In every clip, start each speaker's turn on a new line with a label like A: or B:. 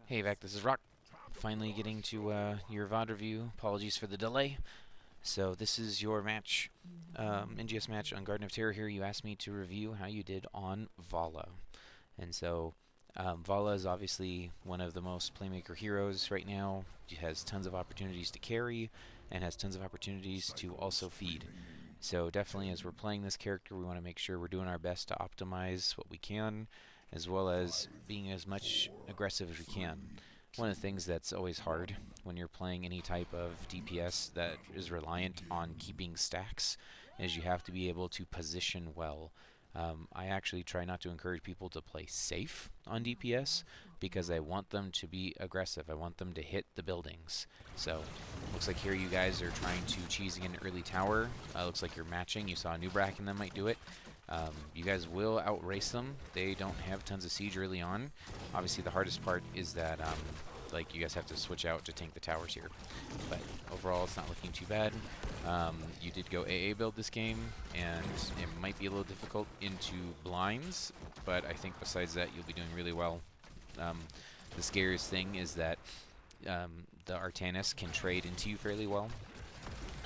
A: Hey Vac, this is Rock. Finally getting to your VOD review. Apologies for the delay. So this is your match, NGS match on Garden of Terror here. You asked me to review how you did on Valla. And so Valla is obviously one of the most playmaker heroes right now. He has tons of opportunities to carry and has tons of opportunities to also feed. So definitely as we're playing this character, we want to make sure we're doing our best to optimize what we can, as well as being as much aggressive as we can. One of the things that's always hard when you're playing any type of DPS that is reliant on keeping stacks is you have to be able to position well. I actually try not to encourage people to play safe on DPS because I want them to be aggressive. I want them to hit the buildings. So, looks like here you guys are trying to cheese an early tower. Looks like you're matching. You saw Nubrak and them might do it. You guys will outrace them. They don't have tons of siege early on. Obviously, the hardest part is that like you guys have to switch out to tank the towers here. But overall, it's not looking too bad. You did go AA build this game, and it might be a little difficult into blinds, but I think besides that, you'll be doing really well. The scariest thing is that the Artanis can trade into you fairly well,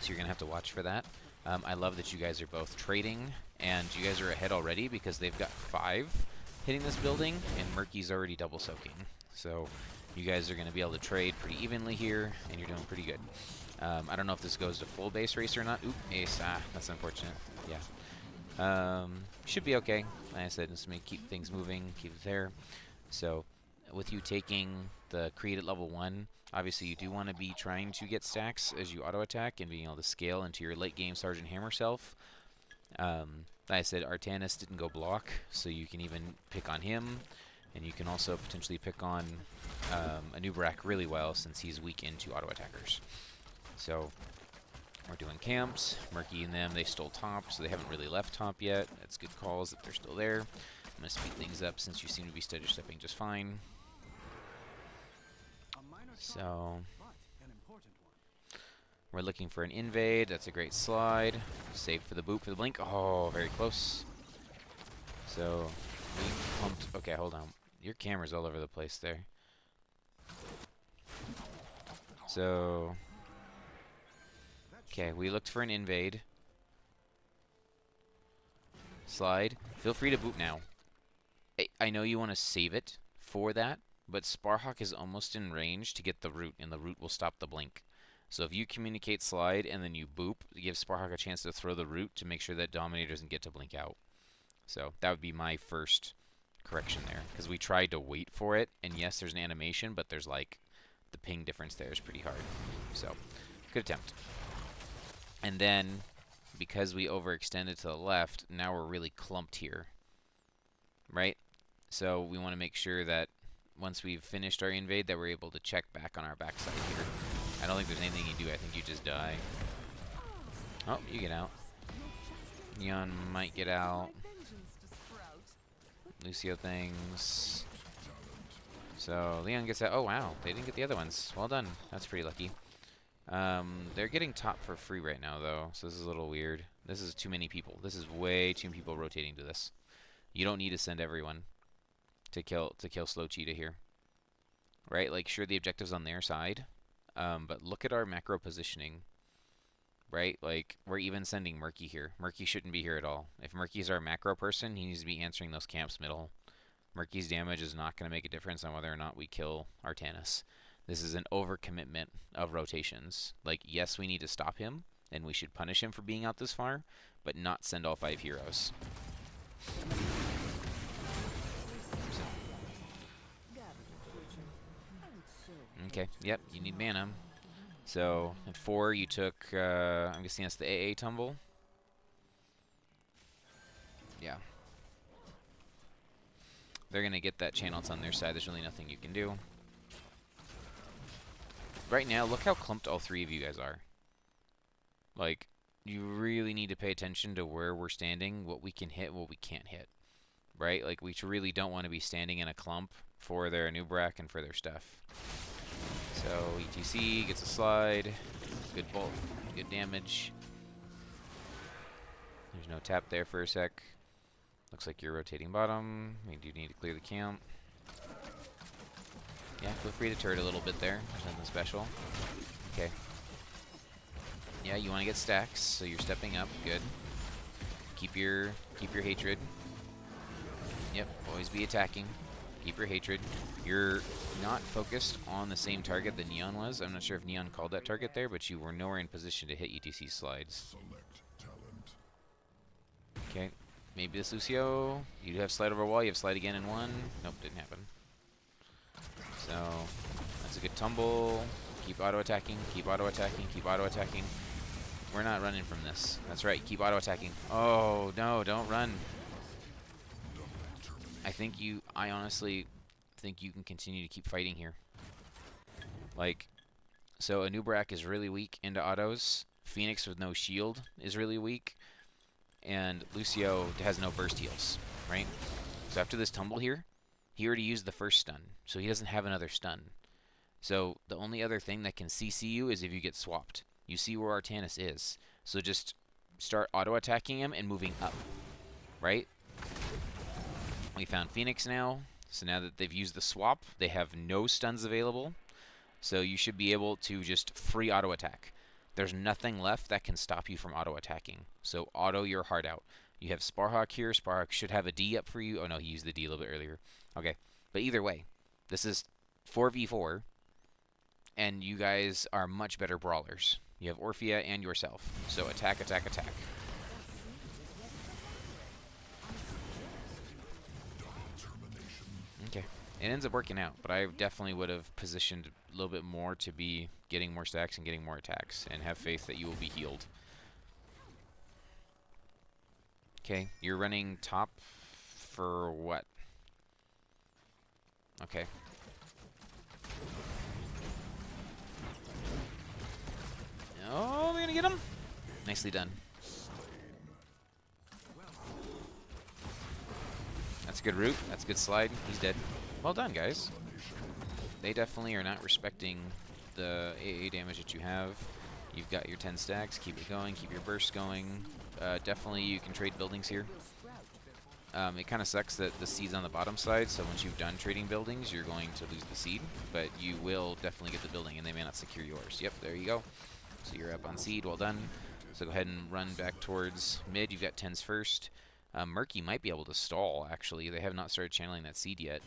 A: so you're going to have to watch for that. I love that you guys are both trading, and you guys are ahead already because they've got 5 hitting this building, and Murky's already double soaking. So you guys are going to be able to trade pretty evenly here, and you're doing pretty good. I don't know if this goes to full base race or not. Oop, ace. That's unfortunate. Yeah. Should be okay. Like I said, just keep things moving, keep it there. So, with you taking the create at level 1, obviously you do want to be trying to get stacks as you auto attack and being able to scale into your late game Sergeant Hammer self. Like I said, Artanis didn't go block, so you can even pick on him. And you can also potentially pick on Anubrak really well since he's weak into auto attackers. So we're doing camps. Murky and them, they stole top, so they haven't really left top yet. That's good calls that they're still there. I'm going to speed things up since you seem to be stutter stepping just fine. So we're looking for an invade. That's a great slide. Save for the boot for the blink. Oh, very close. So we pumped. Okay, hold on. Your camera's all over the place there. So, okay, we looked for an invade. Slide. Feel free to boot now. I know you want to save it for that, but Sparhawk is almost in range to get the root, and the root will stop the blink. So if you communicate slide and then you boop, it gives Sparhawk a chance to throw the root to make sure that Dominator doesn't get to blink out. So that would be my first correction there, because we tried to wait for it, and yes, there's an animation, but there's like the ping difference there is pretty hard. So good attempt. And then because we overextended to the left, now we're really clumped here, right? So we want to make sure that once we've finished our invade that we're able to check back on our backside here. I don't think there's anything you do. I think you just die. Oh, you get out. Neon might get out. Lucio things. So Leon gets out. Oh wow, they didn't get the other ones. Well done. That's pretty lucky. They're getting top for free right now though, so this is a little weird. This is too many people. This is way too many people rotating to this. You don't need to send everyone to kill slow cheetah here, right? Like sure the objective's on their side, but look at our macro positioning. Right? Like, we're even sending Murky here. Murky shouldn't be here at all. If Murky's our macro person, he needs to be answering those camps middle. Murky's damage is not going to make a difference on whether or not we kill Artanis. This is an overcommitment of rotations. Like, yes, we need to stop him, and we should punish him for being out this far, but not send all 5 heroes. Okay, yep, you need mana. So, at 4, you took, I'm guessing that's the AA tumble. Yeah. They're going to get that channel. It's on their side. There's really nothing you can do. Right now, look how clumped all 3 of you guys are. Like, you really need to pay attention to where we're standing, what we can hit, what we can't hit. Right? Like, we really don't want to be standing in a clump for their Nubrak and for their stuff. So, ETC gets a slide. Good bulk. Good damage. There's no tap there for a sec. Looks like you're rotating bottom. We do need to clear the camp. feel free to turret a little bit there. Nothing special. Okay. Yeah, you want to get stacks, so you're stepping up. Good. Keep your hatred. Yep, always be attacking. Keep your hatred. You're not focused on the same target that Neon was. I'm not sure if Neon called that target there, but you were nowhere in position to hit ETC slides. Okay, maybe this Lucio. You have slide over wall, you have slide again in one. Nope, didn't happen. So, that's a good tumble. Keep auto-attacking, keep auto-attacking, keep auto-attacking. We're not running from this. That's right, keep auto-attacking. Oh, no, don't run. I honestly think you can continue to keep fighting here. Like, so Anub'arak is really weak into autos. Phoenix with no shield is really weak. And Lucio has no burst heals, right? So after this tumble here, he already used the first stun, so he doesn't have another stun. So the only other thing that can CC you is if you get swapped. You see where Artanis is. So just start auto-attacking him and moving up, right? We found Phoenix now, so now that they've used the swap, they have no stuns available. So you should be able to just free auto-attack. There's nothing left that can stop you from auto-attacking. So auto your heart out. You have Sparhawk here. Sparhawk should have a D up for you. Oh no, he used the D a little bit earlier. Okay, but either way, this is 4v4, and you guys are much better brawlers. You have Orphea and yourself. So attack, attack, attack. Okay. It ends up working out, but I definitely would have positioned a little bit more to be getting more stacks and getting more attacks, and have faith that you will be healed. Okay, you're running top for what? Okay. Oh, we're gonna get him? Nicely done. That's a good route. That's a good slide. He's dead. Well done, guys. They definitely are not respecting the AA damage that you have. You've got your 10 stacks. Keep it going. Keep your bursts going. Definitely you can trade buildings here. It kind of sucks that the seed's on the bottom side, so once you've done trading buildings, you're going to lose the seed. But you will definitely get the building, and they may not secure yours. Yep, there you go. So you're up on seed. Well done. So go ahead and run back towards mid. You've got 10s first. Murky might be able to stall, actually. They have not started channeling that seed yet.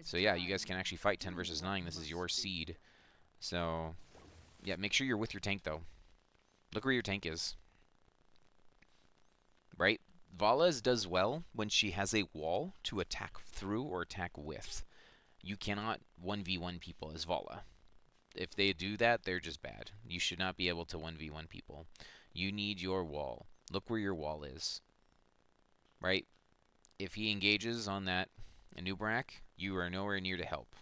A: So yeah, you guys can actually fight 10 versus 9. This is your seed. So, yeah, make sure you're with your tank, though. Look where your tank is. Right? Valla's does well when she has a wall to attack through or attack with. You cannot 1v1 people as Valla. If they do that, they're just bad. You should not be able to 1v1 people. You need your wall. Look where your wall is. Right? If he engages on that Anub'arak, you are nowhere near to help.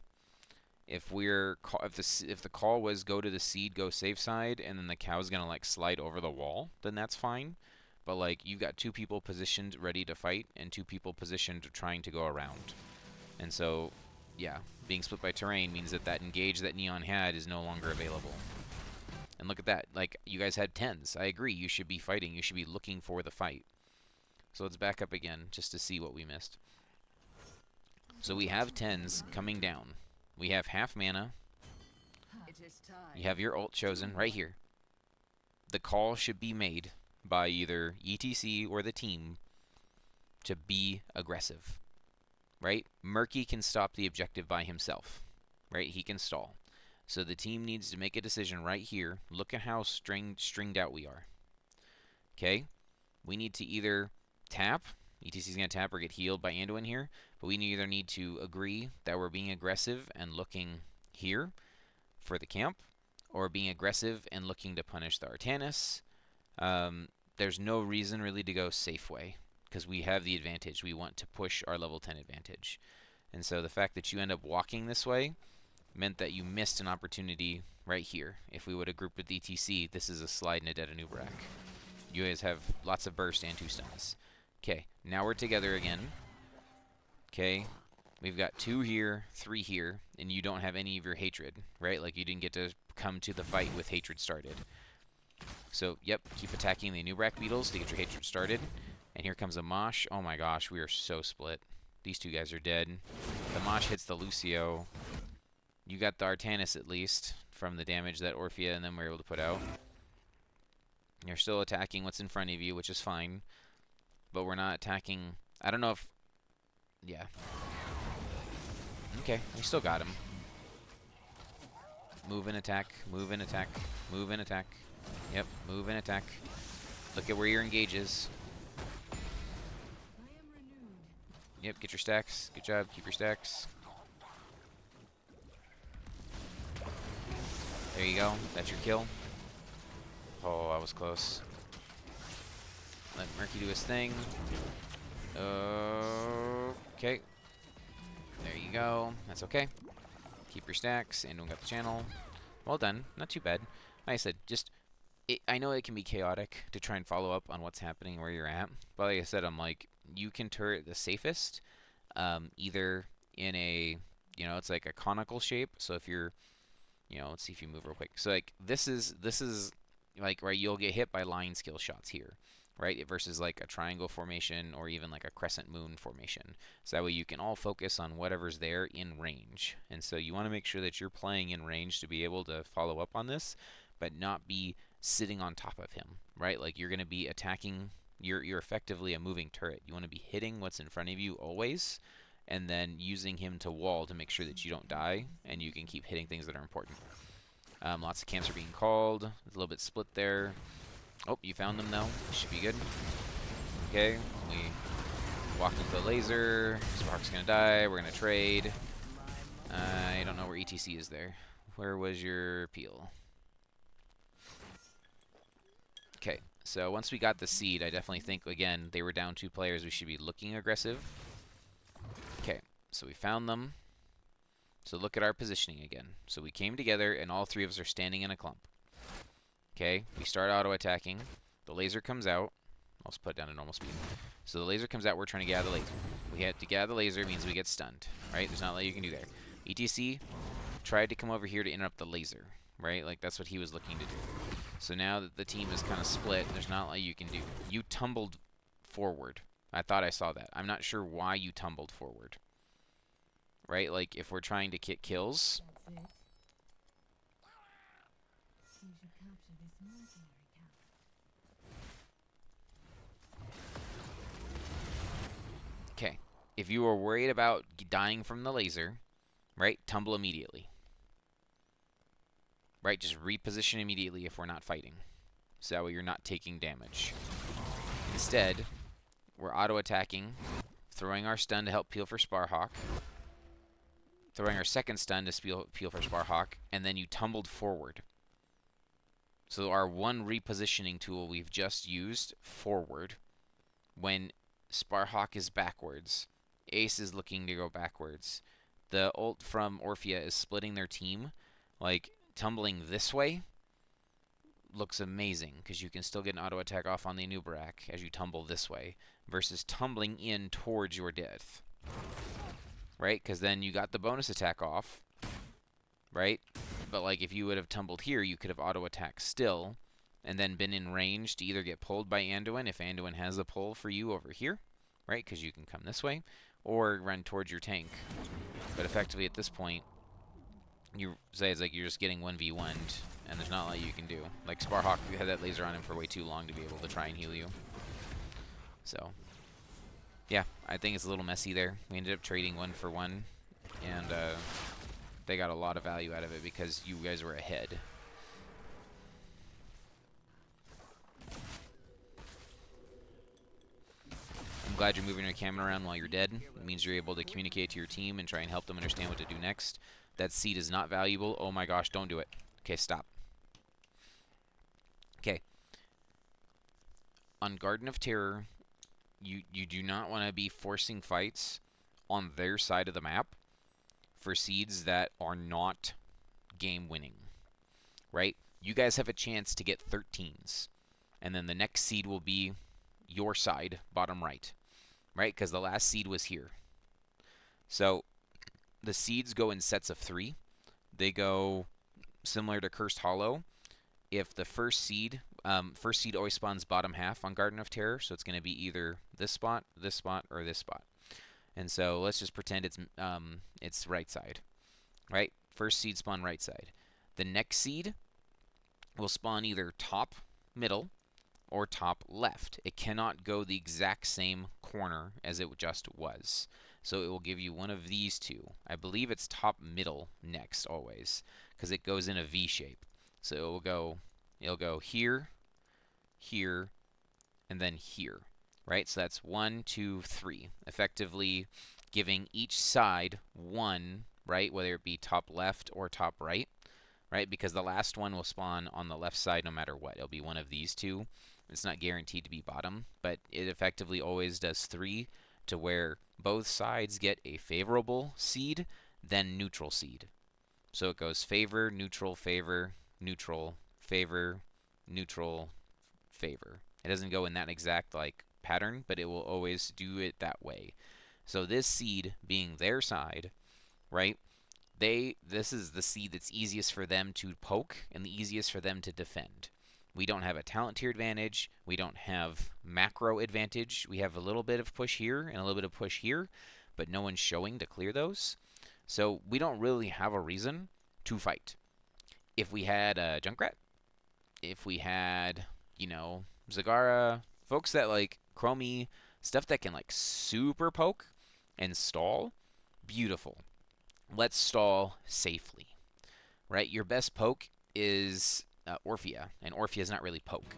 A: If the call was go to the seed, go safe side, and then the cow's gonna like slide over the wall, then that's fine. But like you've got 2 people positioned ready to fight and 2 people positioned trying to go around. And so, yeah, being split by terrain means that that engage that Neon had is no longer available. And look at that, like you guys had 10s. I agree, you should be fighting. You should be looking for the fight. So let's back up again just to see what we missed. So we have 10s coming down. We have half mana. You have your ult chosen right here. The call should be made by either ETC or the team to be aggressive. Right? Murky can stop the objective by himself. Right? He can stall. So the team needs to make a decision right here. Look at how stringed out we are. Okay? We need to either tap. ETC's going to tap or get healed by Anduin here. But we either need to agree that we're being aggressive and looking here for the camp, or being aggressive and looking to punish the Artanis. There's no reason really to go safe way, because we have the advantage. We want to push our level 10 advantage. And so the fact that you end up walking this way meant that you missed an opportunity right here. If we would have grouped with ETC, this is a slide and a dead Anub'arak. You guys have lots of burst and 2 stuns. Okay, now we're together again. Okay, we've got 2 here, 3 here, and you don't have any of your hatred, right? Like you didn't get to come to the fight with hatred started. So, yep, keep attacking the Anub'arak beetles to get your hatred started. And here comes a Mosh. Oh my gosh, we are so split. These 2 guys are dead. The Mosh hits the Lucio. You got the Artanis at least from the damage that Orphea and them were able to put out. You're still attacking what's in front of you, which is fine. But we're not attacking... I don't know if... Yeah. Okay, we still got him. Move and attack, move and attack, move and attack. Yep, move and attack. Look at where your engage is. Yep, get your stacks. Good job, keep your stacks. There you go, that's your kill. Oh, I was close. Let Murky do his thing. Okay. There you go. That's okay. Keep your stacks. And we got the channel. Well done. Not too bad. Like I said, just... I know it can be chaotic to try and follow up on what's happening where you're at. But like I said, I'm like, you can turret the safest. Either in a... You know, it's like a conical shape. So if you're... You know, let's see if you move real quick. So like, this is like, right, you'll get hit by line skill shots here. Right, versus like a triangle formation or even like a crescent moon formation. So that way you can all focus on whatever's there in range. And so you want to make sure that you're playing in range to be able to follow up on this, but not be sitting on top of him, right? Like you're going to be attacking, you're effectively a moving turret. You want to be hitting what's in front of you always, and then using him to wall to make sure that you don't die, and you can keep hitting things that are important. Lots of camps are being called. There's a little bit split there. Oh, you found them though. Should be good. Okay, we walked into the laser. Spark's gonna die. We're gonna trade. I don't know where ETC is there. Where was your peel? Okay, so once we got the seed, I definitely think, again, they were down 2 players. We should be looking aggressive. Okay, so we found them. So look at our positioning again. So we came together, and all 3 of us are standing in a clump. Okay, we start auto-attacking. The laser comes out. I'll just put it down to normal speed. So the laser comes out, we're trying to get out of the laser. We have to get out of the laser, means we get stunned, right? There's not a lot you can do there. ETC tried to come over here to interrupt the laser, right? Like, that's what he was looking to do. So now that the team is kind of split, there's not a lot you can do. You tumbled forward. I thought I saw that. I'm not sure why you tumbled forward. Right? Like, if we're trying to get kills... Okay, if you were worried about dying from the laser, right, tumble immediately. Right, just reposition immediately if we're not fighting. So that way you're not taking damage. Instead, we're auto-attacking, throwing our stun to help peel for Sparhawk, throwing our second stun to peel for Sparhawk, and then you tumbled forward. So our one repositioning tool we've just used forward when Sparhawk is backwards. Ace is looking to go backwards. The ult from Orphea is splitting their team. Like, tumbling this way looks amazing, because you can still get an auto attack off on the Anubarak as you tumble this way, versus tumbling in towards your death. Right? Because then you got the bonus attack off. Right? But, like, if you would have tumbled here, you could have auto attacked still, and then been in range to either get pulled by Anduin if Anduin has a pull for you over here, right? Because you can come this way, or run towards your tank. But effectively at this point, you say it's like you're just getting 1v1'd, and there's not a lot you can do. Like Sparhawk, you had that laser on him for way too long to be able to try and heal you. So, yeah, I think it's a little messy there. We ended up trading 1 for 1, and they got a lot of value out of it because you guys were ahead. I'm glad you're moving your camera around while you're dead. It means you're able to communicate to your team and try and help them understand what to do next. That seed is not valuable. Oh my gosh, don't do it. Okay, stop. Okay. On Garden of Terror, you do not want to be forcing fights on their side of the map for seeds that are not game-winning, right? You guys have a chance to get 13s, and then the next seed will be your side, bottom right, right? Because the last seed was here. So the seeds go in sets of 3. They go similar to Cursed Hollow. If the first seed always spawns bottom half on Garden of Terror, so it's going to be either this spot, or this spot. And so let's just pretend it's right side, right? First seed spawn right side. The next seed will spawn either top middle or top left. It cannot go the exact same corner as it just was. So it will give you one of these two. I believe it's top middle next always, because it goes in a V shape. So it'll go here, here, and then here, right? So that's 1, 2, 3, effectively giving each side one, right? Whether it be top left or top right, right? Because the last one will spawn on the left side no matter what. It'll be one of these two. It's not guaranteed to be bottom, but it effectively always does 3 to where both sides get a favorable seed, then neutral seed. So it goes favor, neutral, favor, neutral, favor, neutral, favor. It doesn't go in that exact like pattern, but it will always do it that way. So this seed being their side, right? This is the seed that's easiest for them to poke and the easiest for them to defend. We don't have a talent tier advantage. We don't have macro advantage. We have a little bit of push here and a little bit of push here, but no one's showing to clear those. So we don't really have a reason to fight. If we had a Junkrat, if we had, you know, Zagara, folks that like Chromie, stuff that can like super poke and stall, beautiful. Let's stall safely, right? Your best poke is Orphea, and Orphea is not really poke.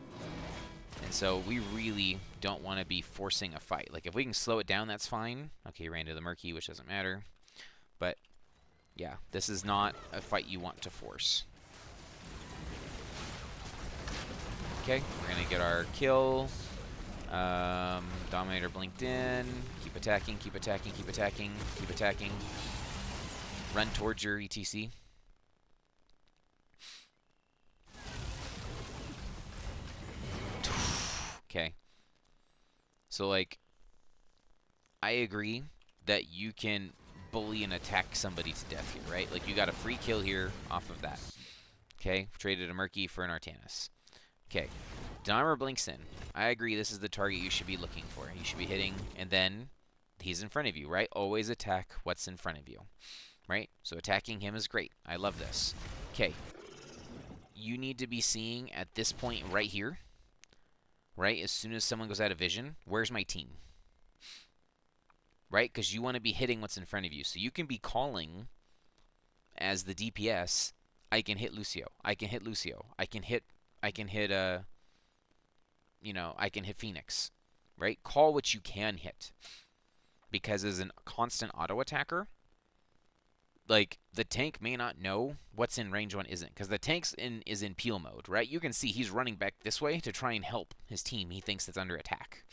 A: And so we really don't want to be forcing a fight. Like, if we can slow it down, that's fine. Okay, ran to the Murky, which doesn't matter. But, yeah, this is not a fight you want to force. Okay, we're going to get our kill. Dominator blinked in. Keep attacking, keep attacking, keep attacking, keep attacking. Run towards your ETC. Okay. So, like, I agree that you can bully and attack somebody to death here, right? Like, you got a free kill here off of that. Okay, traded a Murky for an Artanis. Okay, Dahmer blinks in. I agree this is the target you should be looking for. You should be hitting, and then he's in front of you, right? Always attack what's in front of you, right? So attacking him is great. I love this. Okay, you need to be seeing at this point right here, right? As soon as someone goes out of vision, where's my team? Right? Because you want to be hitting what's in front of you. So you can be calling as the DPS, I can hit Lucio. I can hit Lucio. I can hit Phoenix. Right? Call what you can hit. Because as a constant auto attacker, like, the tank may not know what's in range 1 isn't. Because the tank's is in peel mode, right? You can see he's running back this way to try and help his team he thinks that's under attack.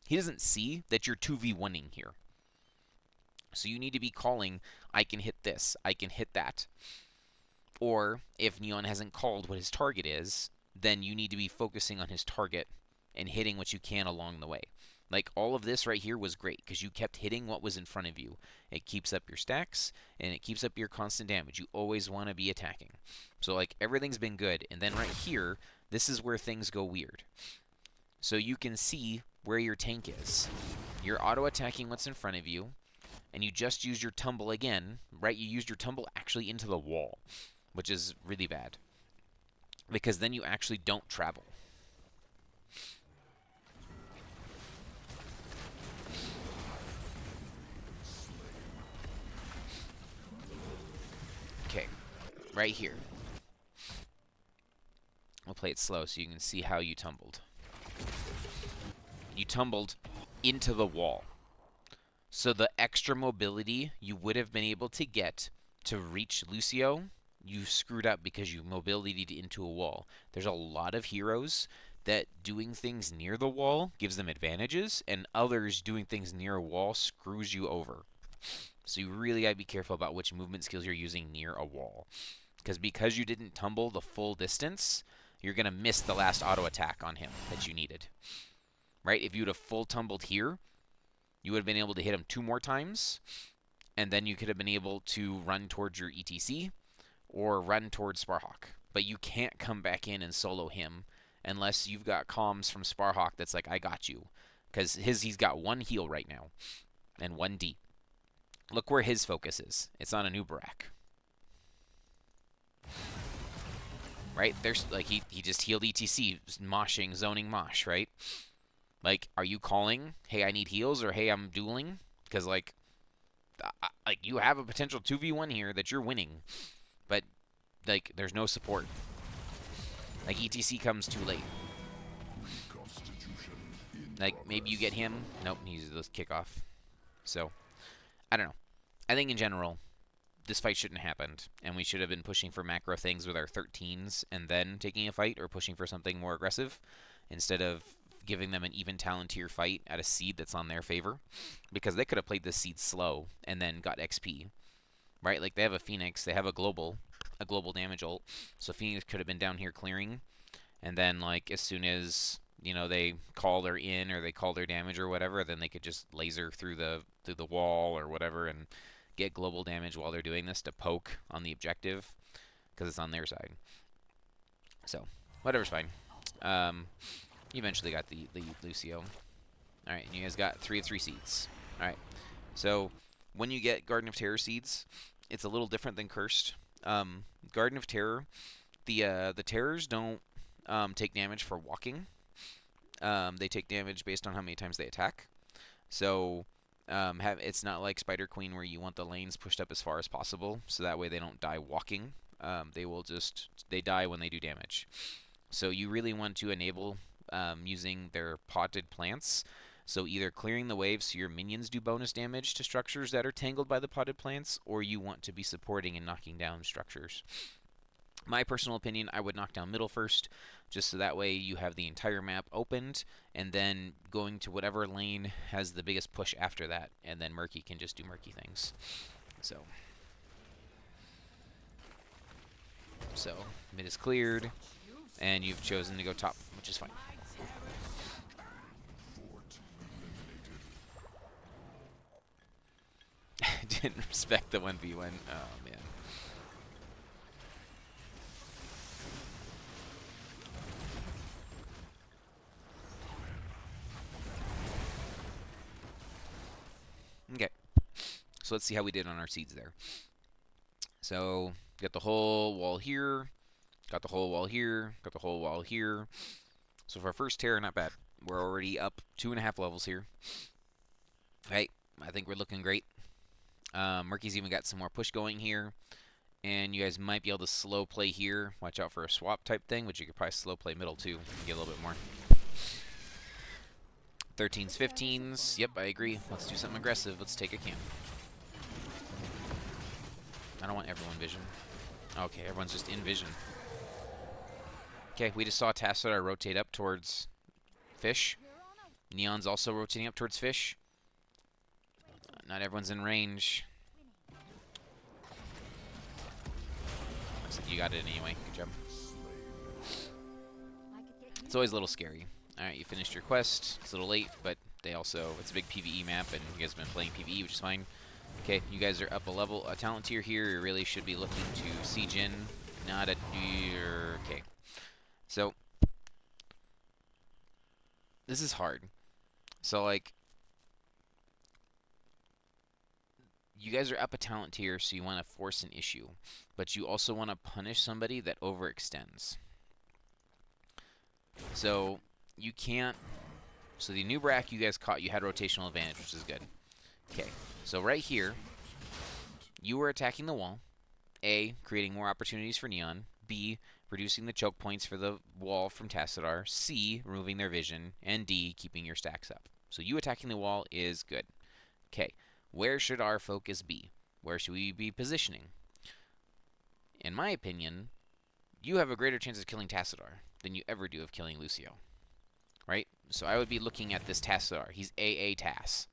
A: He doesn't see that you're 2v1ing here. So you need to be calling, I can hit this, I can hit that. Or, if Neon hasn't called what his target is, then you need to be focusing on his target and hitting what you can along the way. Like, all of this right here was great, because you kept hitting what was in front of you. It keeps up your stacks, and it keeps up your constant damage. You always want to be attacking. So, like, everything's been good. And then right here, this is where things go weird. So you can see where your tank is. You're auto-attacking what's in front of you, and you just used your tumble again, right? You used your tumble actually into the wall, which is really bad, because then you actually don't travel. Okay, right here. We'll play it slow so you can see how you tumbled. You tumbled into the wall. So the extra mobility you would have been able to get to reach Lucio, you screwed up because you mobilityed into a wall. There's a lot of heroes that doing things near the wall gives them advantages, and others doing things near a wall screws you over. So you really gotta be careful about which movement skills you're using near a wall. Because you didn't tumble the full distance, you're gonna miss the last auto attack on him that you needed. Right? If you would have full tumbled here, you would have been able to hit him 2 more times, and then you could have been able to run towards your ETC or run towards Sparhawk. But you can't come back in and solo him unless you've got comms from Sparhawk that's like, I got you. Because he's got 1 heal right now and 1 D. Look where his focus is. It's on a new Barak. right? There's like he just healed ETC, moshing, zoning mosh, right? Like, are you calling, hey, I need heals, or hey, I'm dueling? Because like you have a potential 2v1 here that you're winning, but like there's no support. Like ETC comes too late. Like maybe you get him. Nope, he's the kickoff. So I don't know. I think in general, this fight shouldn't have happened, and we should have been pushing for macro things with our 13s and then taking a fight, or pushing for something more aggressive instead of giving them an even talent tier fight at a seed that's on their favor, because they could have played this seed slow and then got XP, right? Like they have a Phoenix, they have a global damage ult, so Phoenix could have been down here clearing, and then like as soon as they call their in or they call their damage or whatever, then they could just laser through the wall or whatever and get global damage while they're doing this to poke on the objective because it's on their side. So whatever's fine. You eventually got the Lucio. All right, and you guys got 3 of 3 seeds. All right, so when you get Garden of Terror seeds, it's a little different than Cursed. Garden of Terror, the terrors don't take damage for walking. They take damage based on how many times they attack. So it's not like Spider Queen where you want the lanes pushed up as far as possible, so that way they don't die walking. They die when they do damage. So you really want to enable using their potted plants. So either clearing the wave so your minions do bonus damage to structures that are tangled by the potted plants, or you want to be supporting and knocking down structures. My personal opinion, I would knock down middle first, just so that way you have the entire map opened, and then going to whatever lane has the biggest push after that, and then Murky can just do Murky things. So mid is cleared, and you've chosen to go top, which is fine. Didn't respect the 1v1. Oh, man. Okay. So let's see how we did on our seeds there. So, got the whole wall here. Got the whole wall here. Got the whole wall here. So for our first Terror, not bad. We're already up 2.5 levels here. Okay. I think we're looking great. Murky's even got some more push going here. And you guys might be able to slow play here. Watch out for a swap type thing, which you could probably slow play middle too. Get a little bit more. 13s, 15s. Yep, I agree. Let's do something aggressive. Let's take a camp. I don't want everyone vision. Okay, everyone's just in vision. Okay, we just saw Tassadar rotate up towards Fish. Neon's also rotating up towards Fish. Not everyone's in range. Looks like you got it anyway. Good job. It's always a little scary. Alright, you finished your quest. It's a little late, but it's a big PvE map, and you guys have been playing PvE, which is fine. Okay, you guys are up a talent tier here. You really should be looking to siege in, not a deer. Okay. So, this is hard. So, like, you guys are up a talent tier, so you want to force an issue, but you also want to punish somebody that overextends. So, you can't. So, the new Brack you guys caught, you had rotational advantage, which is good. Okay, so right here, you were attacking the wall. A, creating more opportunities for Neon. B, reducing the choke points for the wall from Tassadar. C, removing their vision. And D, keeping your stacks up. So you attacking the wall is good. Okay, where should our focus be? Where should we be positioning? In my opinion, you have a greater chance of killing Tassadar than you ever do of killing Lucio. Right? So I would be looking at this Tassadar. He's AA Tass.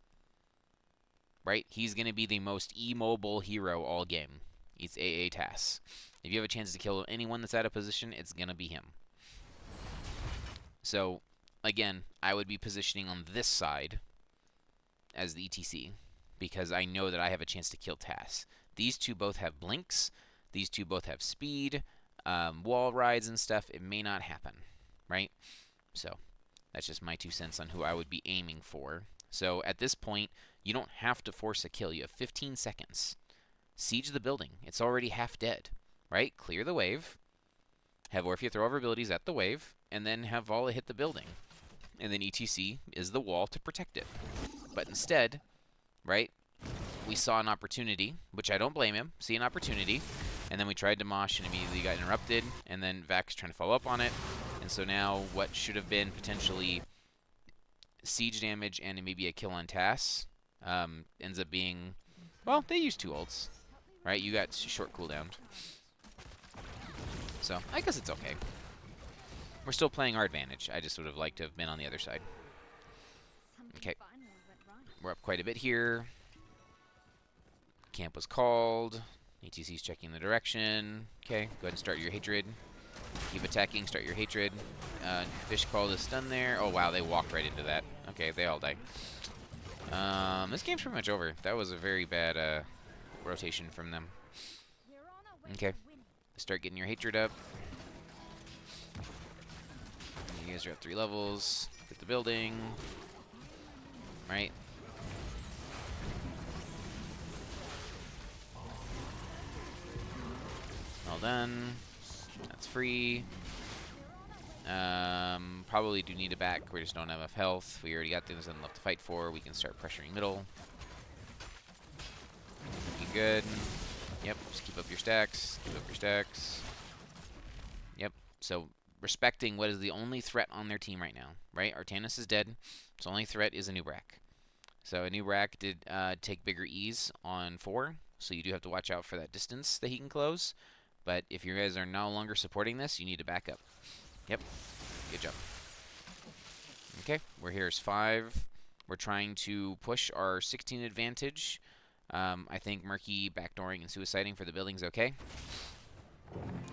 A: Right? He's going to be the most immobile hero all game. It's AA Tass. If you have a chance to kill anyone that's out of position, it's going to be him. So, again, I would be positioning on this side as the ETC, because I know that I have a chance to kill Tass. These two both have blinks. These two both have speed, wall rides and stuff. It may not happen, right? So, that's just my 2 cents on who I would be aiming for. So, at this point, you don't have to force a kill. You have 15 seconds. Siege the building. It's already half dead, right? Clear the wave. have Orphea throw over abilities at the wave, and then have Valla hit the building. And then ETC is the wall to protect it. But instead, right, we saw an opportunity, which I don't blame him, see an opportunity, and then we tried to mosh and immediately got interrupted, and then Vac's trying to follow up on it. And so now what should have been potentially siege damage and maybe a kill on Tass ends up being, well, they used 2 ults, right? You got short cooldown. So I guess it's okay. We're still playing our advantage. I just would have liked to have been on the other side. Okay. We're up quite a bit here. Camp was called. ETC's checking the direction. Okay, go ahead and start your hatred. Keep attacking, start your hatred. Fish called a stun there. Oh, wow, they walked right into that. Okay, they all died. This game's pretty much over. That was a very bad rotation from them. Okay, start getting your hatred up. You guys are at 3 levels. Get the building. Right. All done. That's free. Probably do need a back. We just don't have enough health. We already got things left to fight for. We can start pressuring middle. Looking good. Yep. Just keep up your stacks. Keep up your stacks. Yep. So respecting what is the only threat on their team right now, right? Artanis is dead. So only threat is a new Brack. So a new Brack did take bigger ease on 4. So you do have to watch out for that distance that he can close. But if you guys are no longer supporting this, you need to back up. Yep. Good job. Okay, we're here as 5. We're trying to push our 16 advantage. I think Murky backdooring and suiciding for the building's okay.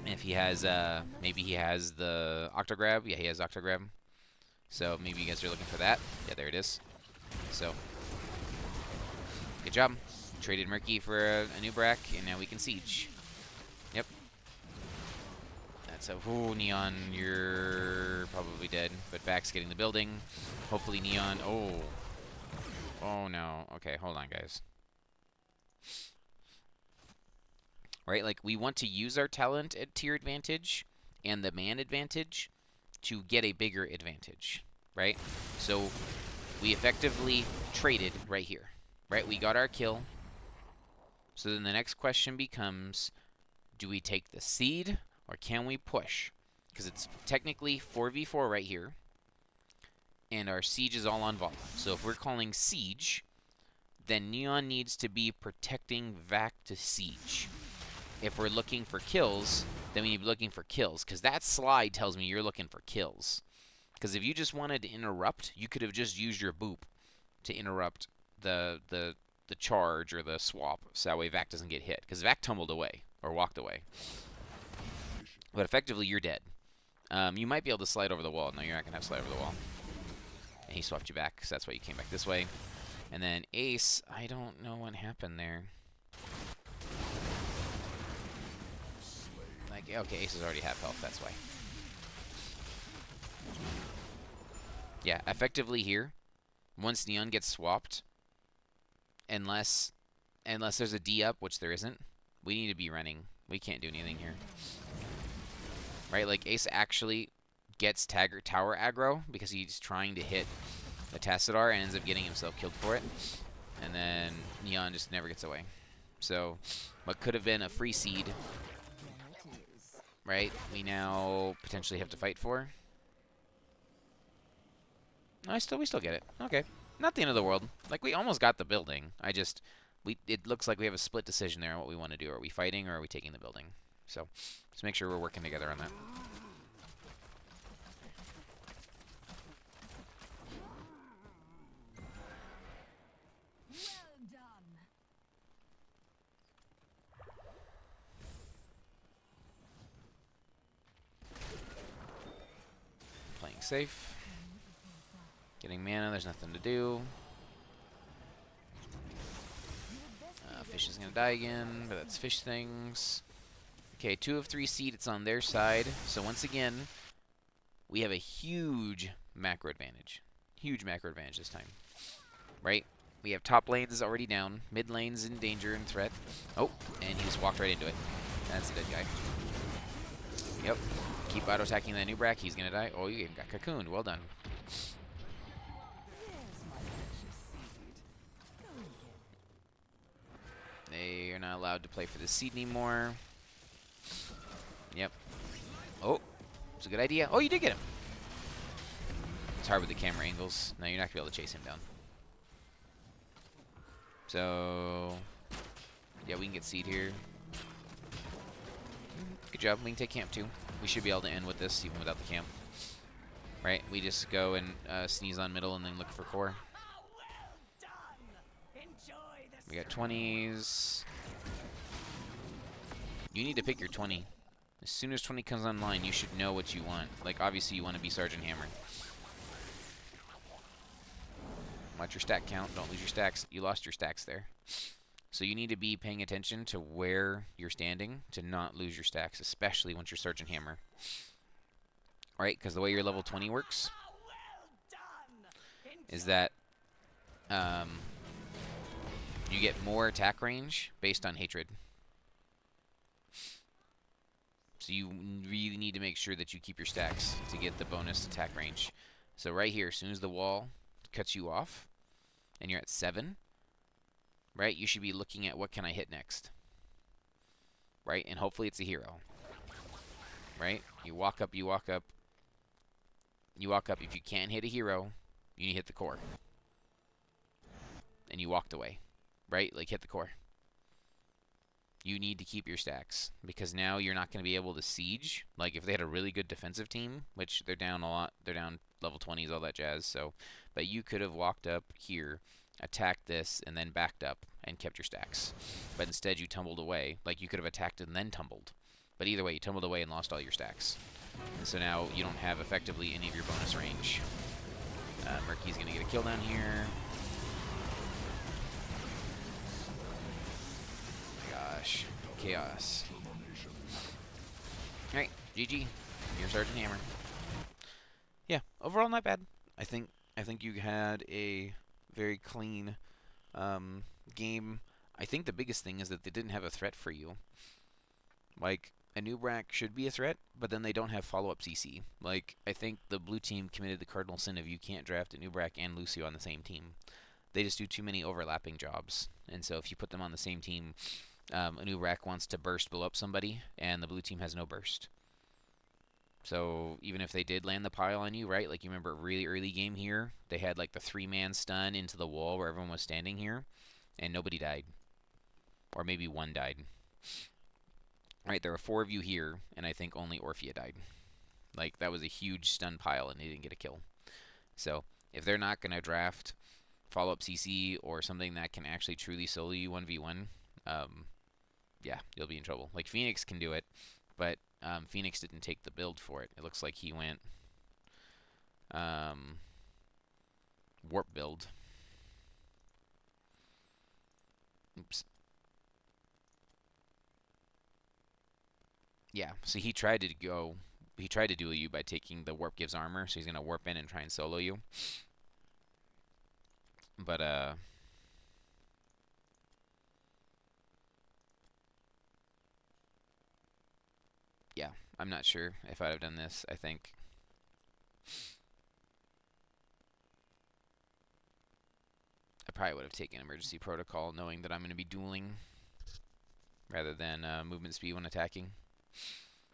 A: If he has, maybe he has the Octograb. Yeah, he has Octograb. So maybe you guys are looking for that. Yeah, there it is. So, good job. Traded Murky for a new Brack, and now we can siege. Yep. That's a... Ooh, Neon, you're probably dead. But Vac's getting the building. Hopefully Neon... Oh. Oh, no. Okay, hold on, guys. Right, like, we want to use our talent at tier advantage and the man advantage to get a bigger advantage, right? So, we effectively traded right here, right? We got our kill. So then the next question becomes, do we take the seed or can we push? Because it's technically 4v4 right here, and our siege is all on Valla. So if we're calling siege, then Neon needs to be protecting Vac to siege. If we're looking for kills, then we need to be looking for kills, because that slide tells me you're looking for kills. Because if you just wanted to interrupt, you could have just used your boop to interrupt the charge or the swap, so that way Vac doesn't get hit. Because Vac tumbled away, or walked away. But effectively, you're dead. You might be able to slide over the wall. No, you're not going to have to slide over the wall. And he swapped you back, so that's why you came back this way. And then Ace, I don't know what happened there. Like, okay, Ace is already half health, that's why. Yeah, effectively here, once Neon gets swapped, unless there's a D up, which there isn't, we need to be running. We can't do anything here. Right, like Ace actually gets tower aggro because he's trying to hit a Tassadar and ends up getting himself killed for it. And then Neon just never gets away. So what could have been a free seed, right, we now potentially have to fight for. No, we still get it. Okay. Not the end of the world. Like, we almost got the building. It looks like we have a split decision there on what we want to do. Are we fighting or are we taking the building? So, let's make sure we're working together on that.
B: Well done.
A: Playing safe. Getting mana, there's nothing to do. Fish is going to die again, but that's fish things. Okay, 2 of 3 seed, it's on their side. So once again, we have a huge macro advantage. Huge macro advantage this time. Right? We have top lanes already down. Mid lanes in danger and threat. Oh, and he just walked right into it. That's a dead guy. Yep. Keep auto-attacking that Nubrak. He's going to die. Oh, you got cocooned. Well done. They are not allowed to play for the seed anymore. Yep. Oh, it's a good idea. Oh, you did get him. It's hard with the camera angles. No, you're not going to be able to chase him down. So, yeah, we can get seed here. Good job. We can take camp too. We should be able to end with this even without the camp. Right? We just go and sneeze on middle and then look for core. We got 20s. You need to pick your 20. As soon as 20 comes online, you should know what you want. Like, obviously, you want to be Sergeant Hammer. Watch your stack count. Don't lose your stacks. You lost your stacks there. So you need to be paying attention to where you're standing to not lose your stacks, especially once you're Sergeant Hammer. Right? Because the way your level 20 works is that you get more attack range based on hatred. So you really need to make sure that you keep your stacks to get the bonus attack range. So right here, as soon as the wall cuts you off and you're at 7, right, you should be looking at what can I hit next. Right? And hopefully it's a hero. Right? You walk up, you walk up. You walk up. If you can't hit a hero, you need to hit the core. And you walked away. Right? Like, hit the core. You need to keep your stacks, because now you're not going to be able to siege. Like, if they had a really good defensive team, which they're down a lot, they're down level 20s, all that jazz, so, but you could have walked up here, attacked this, and then backed up and kept your stacks. But instead you tumbled away. Like, you could have attacked and then tumbled. But either way, you tumbled away and lost all your stacks. And so now you don't have effectively any of your bonus range. Murky's going to get a kill down here. Gosh, chaos. Alright, GG. You're Sergeant Hammer. Yeah, overall not bad. I think you had a very clean game. I think the biggest thing is that they didn't have a threat for you. Like, a Nubrak should be a threat, but then they don't have follow-up CC. Like, I think the blue team committed the cardinal sin of you can't draft a Nubrak and Lucio on the same team. They just do too many overlapping jobs. And so if you put them on the same team, a Nubrak wants to burst blow up somebody, and the blue team has no burst. So even if they did land the pile on you, right? Like, you remember really early game here, they had like the 3-man stun into the wall where everyone was standing here, and nobody died. Or maybe one died. Right, there were 4 of you here, and I think only Orphea died. Like, that was a huge stun pile, and they didn't get a kill. So, if they're not going to draft follow-up CC or something that can actually truly solo you 1v1, yeah, you'll be in trouble. Like, Phoenix can do it, but Phoenix didn't take the build for it. It looks like he went warp build. Oops. Yeah, so he tried to duel you by taking the warp gives armor, so he's going to warp in and try and solo you. But, yeah, I'm not sure if I'd have done this. I think I probably would have taken emergency protocol knowing that I'm going to be dueling rather than movement speed when attacking.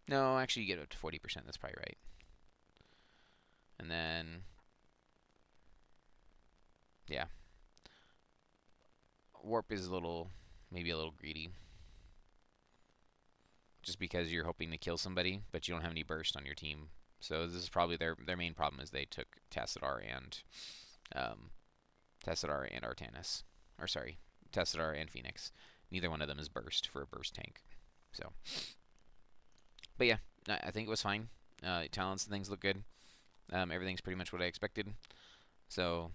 A: No, actually, you get up to 40%. That's probably right. And then, yeah. Warp is maybe a little greedy. Just because you're hoping to kill somebody, but you don't have any burst on your team. So this is probably their main problem is they took Tassadar and Artanis. Or sorry, Tassadar and Phoenix. Neither one of them is burst for a burst tank. So, but yeah, I think it was fine. Talents and things look good. Everything's pretty much what I expected. So,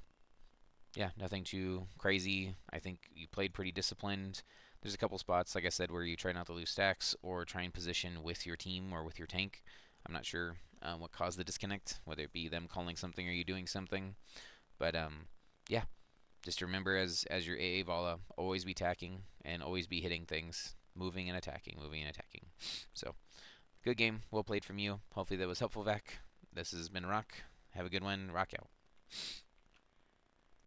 A: yeah, nothing too crazy. I think you played pretty disciplined. There's a couple spots, like I said, where you try not to lose stacks or try and position with your team or with your tank. I'm not sure what caused the disconnect, whether it be them calling something or you doing something. But, yeah, just remember as your AA Valla, always be tacking and always be hitting things, moving and attacking, moving and attacking. So, good. Good game. Well played from you. Hopefully that was helpful, Vac. This has been Rock. Have a good one. Rock out.